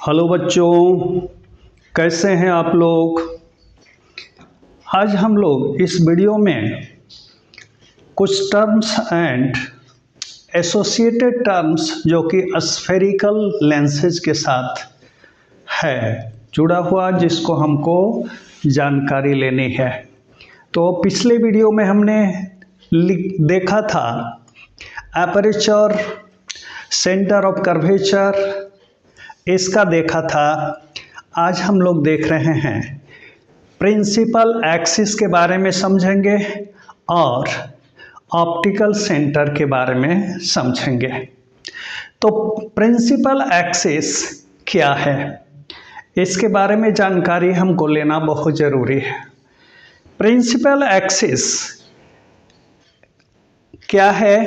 Hello बच्चों, कैसे हैं आप लोग। आज हम लोग इस वीडियो में कुछ टर्म्स एंड एसोसिएटेड टर्म्स जो कि स्फेरिकल लेंसेज के साथ है जुड़ा हुआ, जिसको हमको जानकारी लेनी है। तो पिछले वीडियो में हमने देखा था एपर्चर, सेंटर ऑफ कर्वेचर, इसका देखा था। आज हम लोग देख रहे हैं प्रिंसिपल एक्सिस के बारे में समझेंगे और ऑप्टिकल सेंटर के बारे में समझेंगे। तो प्रिंसिपल एक्सिस क्या है, इसके बारे में जानकारी हमको लेना बहुत ज़रूरी है। प्रिंसिपल एक्सिस क्या है?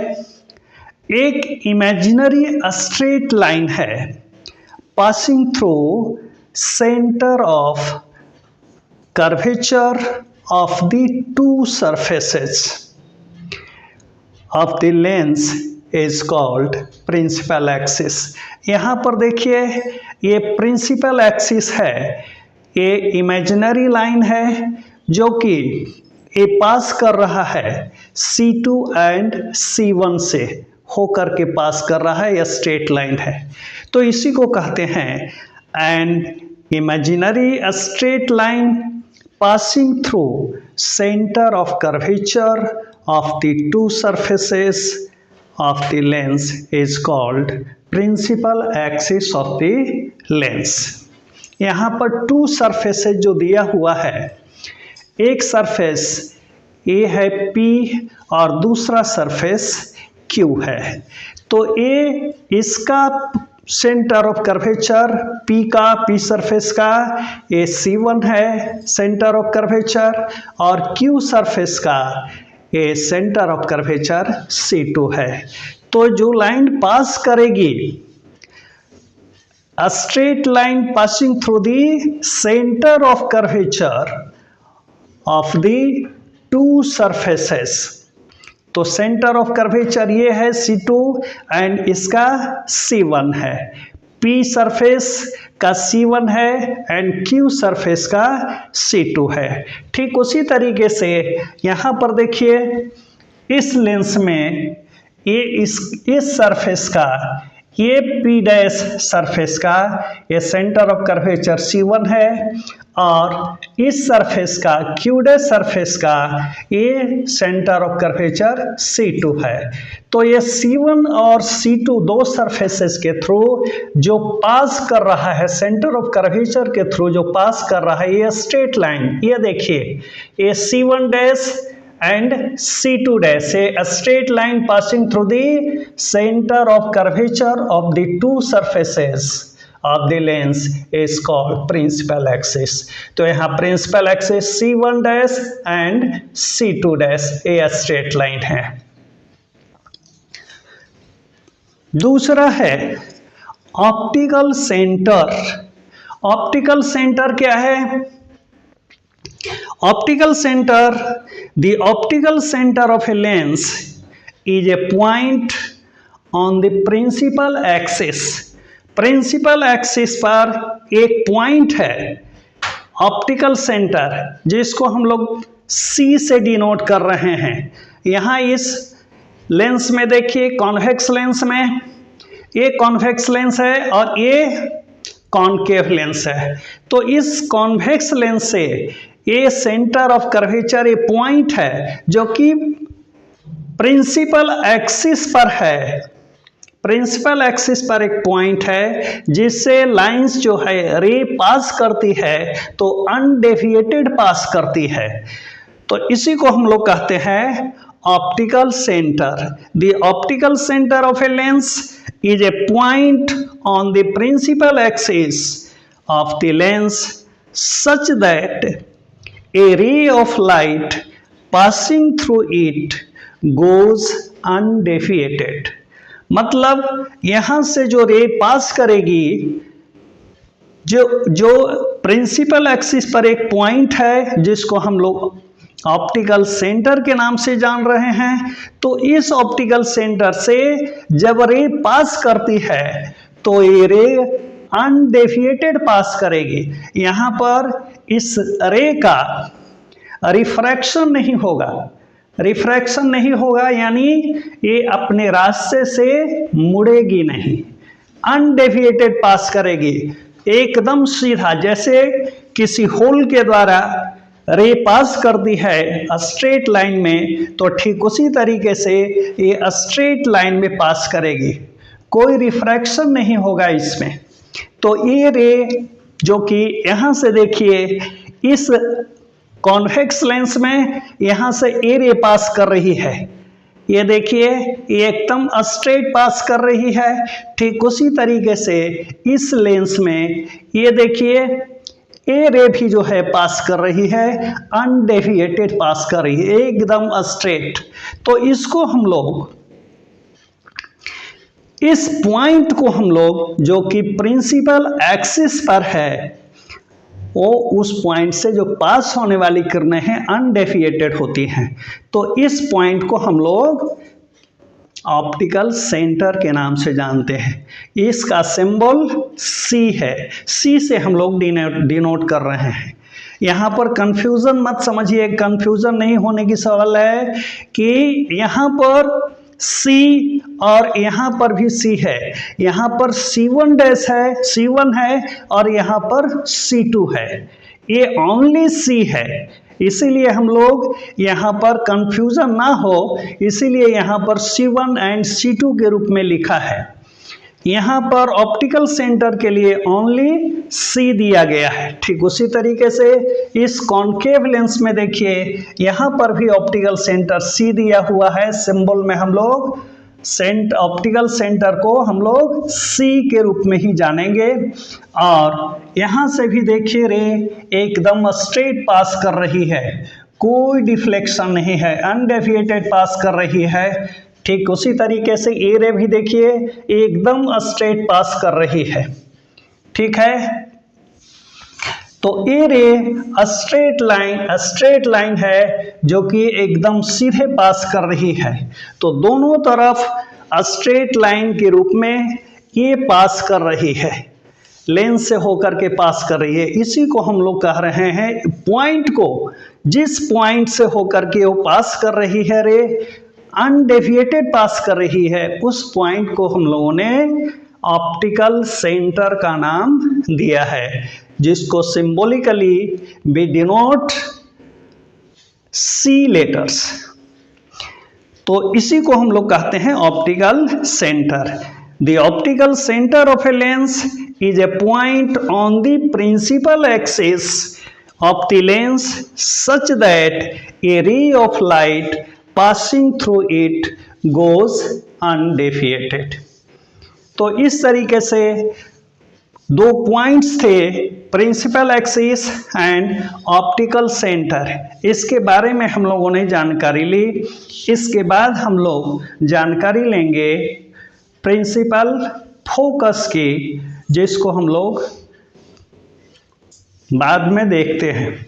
एक इमेजिनरी स्ट्रेट लाइन है passing through center of curvature of the two surfaces of the lens is called principal axis। यहाँ पर देखिए, ये प्रिंसिपल एक्सिस है। ये इमेजिनरी लाइन है जो कि ये पास कर रहा है C2 एंड C1 से होकर के पास कर रहा है, यह स्ट्रेट लाइन है। तो इसी को कहते हैं an imaginary straight line passing through centre of curvature of the two surfaces of the lens is called principal axis of the lens. यहाँ पर टू सरफेसेस जो दिया हुआ है, एक सरफेस ए है P और दूसरा सरफेस Q है। तो ए इसका centre of curvature P surface का ये C1 है सेंटर ऑफ कर्वेचर, और Q सरफेस का ये सेंटर ऑफ कर्वेचर C2 है। तो जो लाइन पास करेगी, a straight line passing through the center of curvature of the two surfaces, तो सेंटर ऑफ कर्वेचर ये है C2 एंड इसका C1 है। P सरफेस का C1 है एंड Q सरफेस का C2 है। ठीक उसी तरीके से यहाँ पर देखिए, इस लेंस में ये इस सरफेस का, ये P डैश सरफेस का ये सेंटर ऑफ कर्वेचर C1 है, और इस सरफेस का Q डैश सरफेस का ये सेंटर ऑफ कर्वेचर C2 है। तो ये C1 और C2 दो सरफेसेस के थ्रू जो पास कर रहा है, सेंटर ऑफ कर्वेचर के थ्रू जो पास कर रहा है ये स्ट्रेट लाइन, ये देखिए, ये C1 dash and C2 dash, a straight line passing through the center of curvature of the two surfaces of the lens is called principal axis। तो यहाँ principal axis C1 dash and C2 dash a straight line है। दूसरा है optical centre. Optical centre क्या है? Optical center, the optical center of a lens is a point on the principal axis। principal axis पर एक point है optical centre, जिसको हम लोग C से डिनोट कर रहे हैं। यहाँ इस लेंस में देखिए, कॉन्वेक्स लेंस में ये कॉन्वेक्स लेंस है और ये कॉनकेव लेंस है। तो इस कॉन्वेक्स लेंस से ये सेंटर ऑफ कर्वेचर ये पॉइंट है जो कि प्रिंसिपल एक्सिस पर है। प्रिंसिपल एक्सिस पर एक पॉइंट है जिससे लाइंस जो है रे पास करती है, तो अनडेविएटेड पास करती है। तो इसी को हम लोग कहते हैं optical centre. The optical centre of a lens is a point on the principal axis of the lens such that a ray of light passing through it goes undeviated। मतलब यहाँ से जो रे पास करेगी, जो प्रिंसिपल एक्सिस पर एक point है जिसको हम लोग ऑप्टिकल सेंटर के नाम से जान रहे हैं, तो इस ऑप्टिकल सेंटर से जब रे पास करती है तो ये रे अनडेविएटेड पास करेगी। यहाँ पर इस रे का रिफ्रैक्शन नहीं होगा, रिफ्रैक्शन नहीं होगा यानी ये अपने रास्ते से मुड़ेगी नहीं, अनडेविएटेड पास करेगी, एकदम सीधा। जैसे किसी होल के द्वारा रे पास कर दी है स्ट्रेट लाइन में, तो ठीक उसी तरीके से ये स्ट्रेट लाइन में पास करेगी, कोई रिफ्रैक्शन नहीं होगा इसमें। तो ये रे जो कि यहाँ से देखिए इस कॉन्वेक्स लेंस में यहाँ से ए रे पास कर रही है, ये देखिए ये एकदम स्ट्रेट पास कर रही है। ठीक उसी तरीके से इस लेंस में ये देखिए ए रे भी जो है पास कर रही है, अनडेविएटेड पास कर रही है, एकदम स्ट्रेट। तो इसको हम लोग, इस पॉइंट को हम लोग जो कि प्रिंसिपल एक्सिस पर है, वो उस पॉइंट से जो पास होने वाली किरणें हैं अनडेविएटेड होती हैं। तो इस पॉइंट को हम लोग ऑप्टिकल सेंटर के नाम से जानते हैं। इसका सिंबल सी है, सी से हम लोग डिनोट कर रहे हैं। यहाँ पर कंफ्यूजन मत समझिए, कंफ्यूजन नहीं होने की सवाल है कि यहाँ पर सी और यहाँ पर भी सी है, यहाँ पर C1 डैश है, C1 है और यहाँ पर C2 है, ये ओनली C है। इसीलिए हम लोग यहाँ पर कंफ्यूजन ना हो, इसीलिए यहाँ पर C1 एंड C2 के रूप में लिखा है। यहाँ पर ऑप्टिकल सेंटर के लिए ओनली C दिया गया है। ठीक उसी तरीके से इस कॉन्केव लेंस में देखिए यहाँ पर भी ऑप्टिकल सेंटर C दिया हुआ है। सिंबल में हम लोग ऑप्टिकल सेंटर को हम लोग C के रूप में ही जानेंगे। और यहाँ से भी देखिए रे एकदम स्ट्रेट पास कर रही है, कोई डिफ्लेक्शन नहीं है, अनडेविएटेड पास कर रही है। ठीक उसी तरीके से ए रे भी देखिए एकदम स्ट्रेट पास कर रही है। ठीक है, तो ए रे स्ट्रेट लाइन है जो कि एकदम सीधे पास कर रही है। तो दोनों तरफ स्ट्रेट लाइन के रूप में ये पास कर रही है, लेंस से होकर के पास कर रही है। इसी को हम लोग कह रहे हैं पॉइंट को, जिस पॉइंट से होकर के वो पास कर रही है रे, अनडेविएटेड पास कर रही है, उस पॉइंट को हम लोगों ने ऑप्टिकल सेंटर का नाम दिया है, जिसको symbolically we denote C letters. तो इसी को हम लोग कहते हैं optical centre. The optical centre of a lens is a point on the principal axis of the lens such that a ray of light passing through it goes undeviated। तो इस तरीके से दो पॉइंट्स थे, principal axis and optical centre, इसके बारे में हम लोगों ने जानकारी ली। इसके बाद हम लोग जानकारी लेंगे प्रिंसिपल फोकस की, जिसको हम लोग बाद में देखते हैं।